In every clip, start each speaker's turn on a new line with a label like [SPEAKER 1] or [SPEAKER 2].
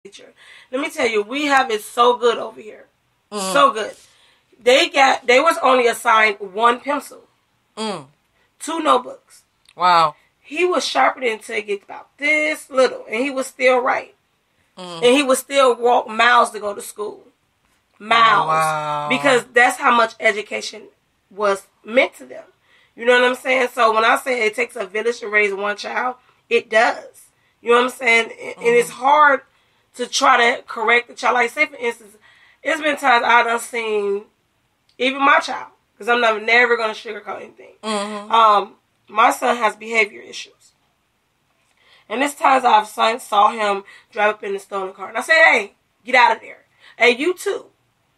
[SPEAKER 1] teacher. Let me tell you, we have it so good over here. So good. They was only assigned one pencil. 2 notebooks.
[SPEAKER 2] Wow.
[SPEAKER 1] He was sharpening until it get about this little, and he was still right. And he would still walk miles to go to school. Miles.
[SPEAKER 2] Wow.
[SPEAKER 1] Because that's how much education was meant to them. You know what I'm saying? So when I say it takes a village to raise one child, it does. You know what I'm saying? And it's hard to try to correct the child. Like, say, for instance, it's been times I've done seen, even my child, because I'm never going to sugarcoat anything. My son has behavior issues. And there's times I've saw him drive up in the stolen car. And I say, hey, get out of there. Hey, you too.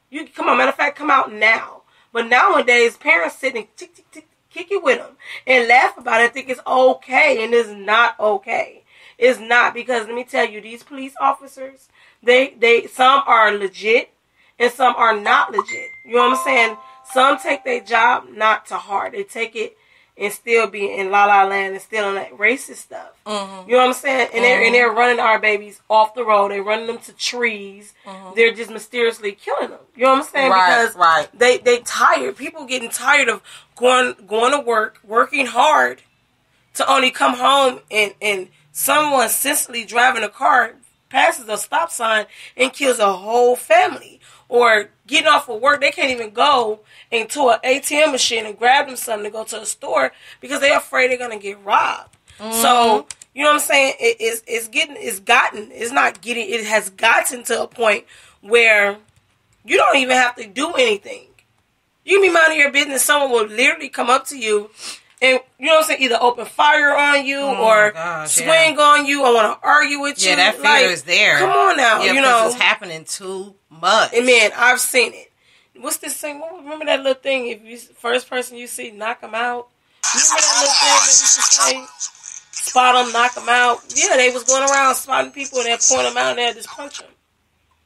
[SPEAKER 1] You come on. Matter of fact, come out now. But nowadays, parents sit and kick it with them and laugh about it and think it's okay. And it's not okay. It's not, because let me tell you, these police officers, they some are legit and some are not legit. You know what I'm saying? Some take their job not to heart. They take it and still be in La La Land and still on that racist stuff. You know what I'm saying? And they're running our babies off the road. They're running them to trees. They're just mysteriously killing them. You know what I'm saying? Because they tired. People getting tired of going to work, working hard, to only come home and someone senselessly driving a car passes a stop sign and kills a whole family. Or getting off of work, they can't even go into an ATM machine and grab them something to go to a store because they're afraid they're going to get robbed. So, you know what I'm saying? It has gotten to a point where you don't even have to do anything. You can be minding your business, someone will literally come up to you and, you know what I'm saying, either open fire on you or swing on you or want to argue with you.
[SPEAKER 2] Yeah, that fear is there.
[SPEAKER 1] Come on now,
[SPEAKER 2] you know. It's happening too much.
[SPEAKER 1] And man, I've seen it. What's this thing? Remember that little thing? If you first person you see, knock them out. Remember that little thing that used to say, spot them, knock them out. Yeah, they was going around spotting people and they'd point them out and they'd just punch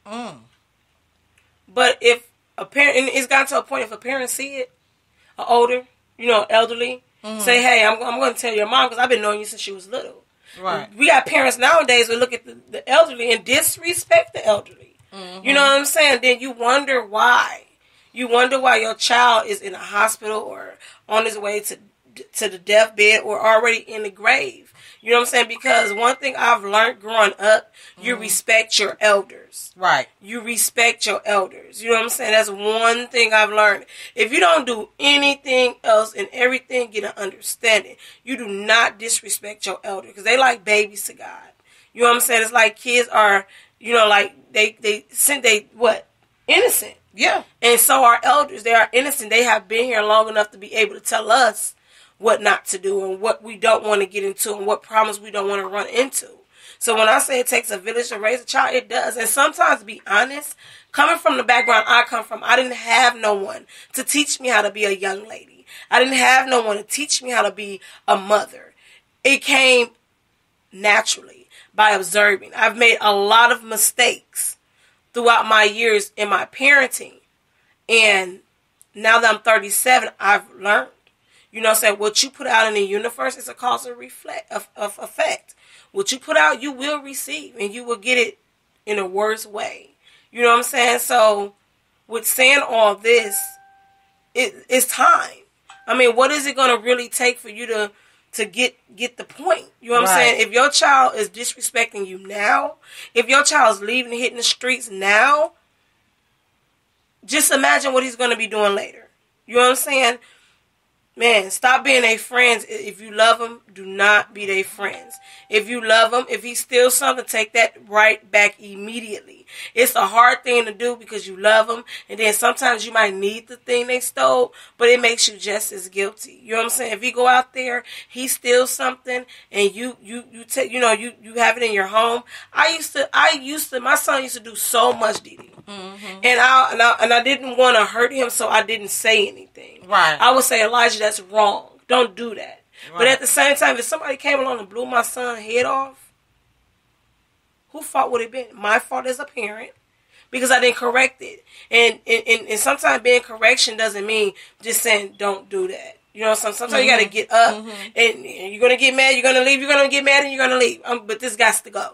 [SPEAKER 1] them. But if a parent, and it's gotten to a point, if a parent see it, an older, elderly, say, hey, I'm going to tell your mom because I've been knowing you since she was little.
[SPEAKER 2] Right.
[SPEAKER 1] We got parents nowadays who look at the elderly and disrespect the elderly. You know what I'm saying? Then you wonder why. You wonder why your child is in a hospital or on his way to the deathbed or already in the grave. You know what I'm saying? Because one thing I've learned growing up, you respect your elders.
[SPEAKER 2] Right.
[SPEAKER 1] You respect your elders. You know what I'm saying? That's one thing I've learned. If you don't do anything else and everything, get an understanding. You do not disrespect your elders because they like babies to God. You know what I'm saying? It's like kids are, like innocent.
[SPEAKER 2] Yeah.
[SPEAKER 1] And so our elders, they are innocent. They have been here long enough to be able to tell us what not to do and what we don't want to get into and what problems we don't want to run into. So when I say it takes a village to raise a child, it does. And sometimes, to be honest, coming from the background I come from, I didn't have no one to teach me how to be a young lady. I didn't have no one to teach me how to be a mother. It came naturally by observing. I've made a lot of mistakes throughout my years in my parenting. And now that I'm 37, I've learned. You know what I'm saying? What you put out in the universe is a cause and effect. What you put out, you will receive. And you will get it in a worse way. You know what I'm saying? So, with saying all this, it's time. I mean, what is it going to really take for you to get the point? You know what I'm saying? If your child is disrespecting you now, if your child is leaving and hitting the streets now, just imagine what he's going to be doing later. You know what I'm saying? Man, stop being their friends. If you love them, do not be their friends. If you love him, if he steals something, take that right back immediately. It's a hard thing to do because you love them, and then sometimes you might need the thing they stole, but it makes you just as guilty. You know what I'm saying? If he go out there, he steals something, and you have it in your home. My son used to do so much, Didi. And I didn't want to hurt him, so I didn't say anything.
[SPEAKER 2] Right.
[SPEAKER 1] I would say, Elijah, that's wrong. Don't do that. Right. But at the same time, if somebody came along and blew my son's head off, whose fault would it have been? My fault as a parent, because I didn't correct it. And sometimes being correction doesn't mean just saying don't do that. You know, sometimes you got to get up, and you're gonna get mad. You're gonna leave. You're gonna get mad, and you're gonna leave. But this got to go.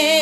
[SPEAKER 2] in.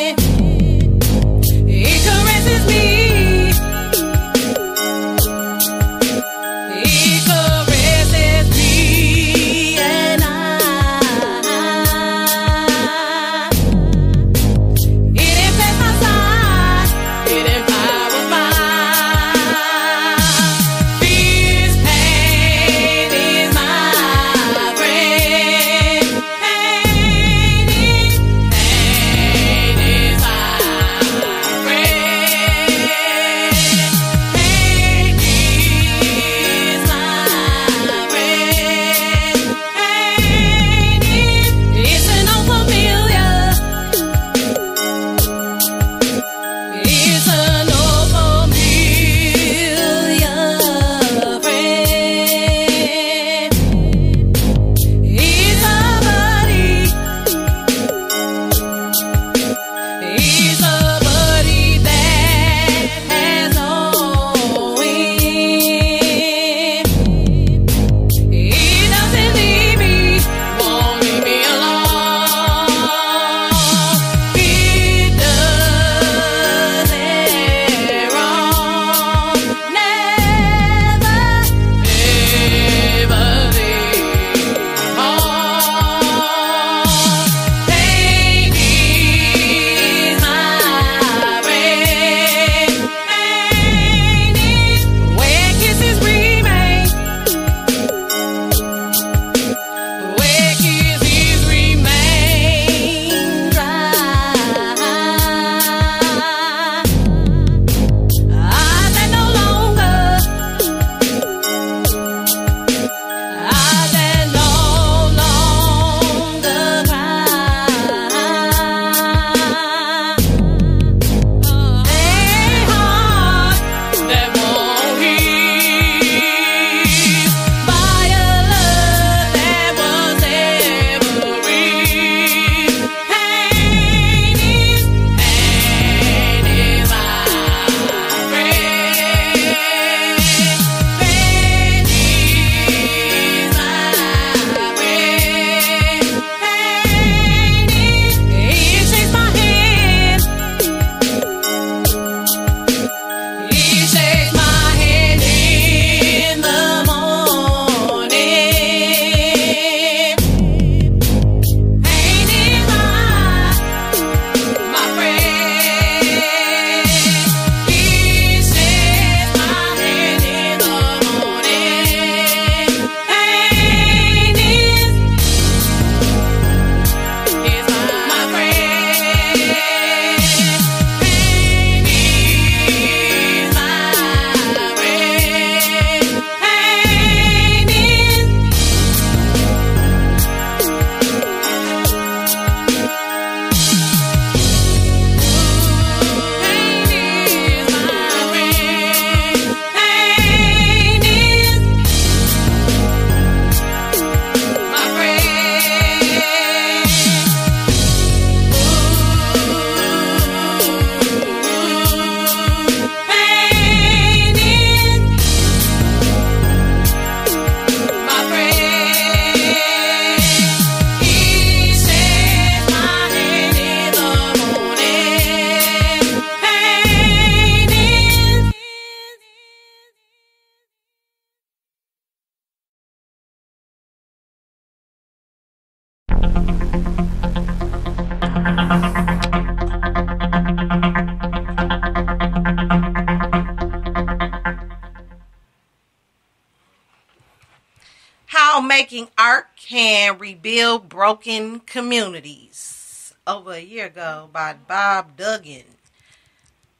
[SPEAKER 2] making art can rebuild broken communities. Over a year ago by Bob Duggan.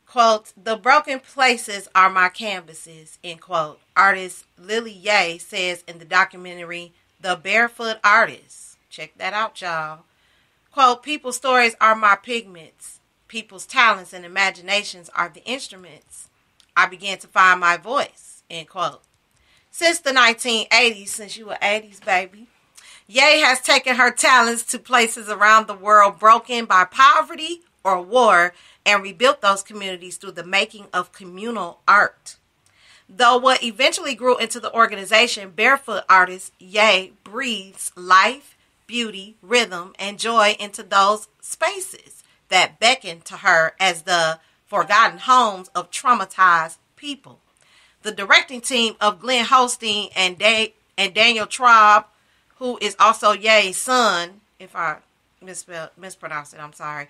[SPEAKER 2] Quote, the broken places are my canvases, end quote. Artist Lily Ye says in the documentary The Barefoot Artist. Check that out, y'all. Quote, people's stories are my pigments. People's talents and imaginations are the instruments. I began to find my voice, end quote. Since the 1980s, since you were 80s, baby, Ye has taken her talents to places around the world broken by poverty or war and rebuilt those communities through the making of communal art. Though what eventually grew into the organization, Barefoot Artist, Ye breathes life, beauty, rhythm, and joy into those spaces that beckon to her as the forgotten homes of traumatized people. The directing team of Glenn Holstein and Daniel Traub, who is also Ye's son, if I mispronounced it, I'm sorry,